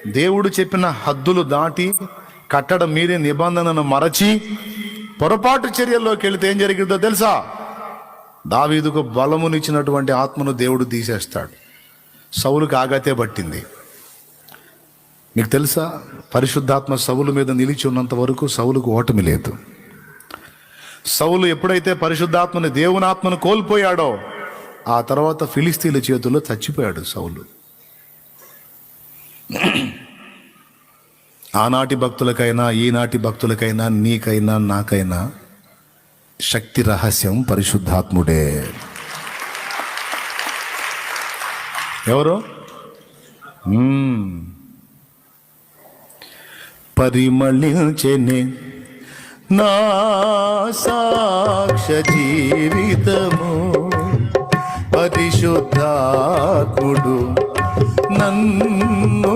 దేవుడు చెప్పిన హద్దులు దాటి కట్టడం మీరే నిబంధనను మరచి పొరపాటు చర్యల్లోకి వెళితే ఏం జరిగిందో తెలుసా? దావీదుకు బలమునిచ్చినటువంటి ఆత్మను దేవుడు తీసేస్తాడు. సౌలుకి ఆగతే పట్టింది. మీకు తెలుసా, పరిశుద్ధాత్మ సౌలు మీద నిలిచి ఉన్నంత వరకు సౌలుకు ఓటమి లేదు. సౌలు ఎప్పుడైతే పరిశుద్ధాత్మని, దేవుని ఆత్మను కోల్పోయాడో ఆ తర్వాత ఫిలిస్తీన్ల చేతుల్లో చచ్చిపోయాడు సౌలు. ఆనాటి భక్తులకైనా ఈనాటి భక్తులకైనా నీకైనా నాకైనా శక్తి రహస్యం పరిశుద్ధాత్ముడే. ఎవరు? పరిమళించెనే నా సాక్ష జీవితము, పరిశుద్ధాత్ముడు నన్ను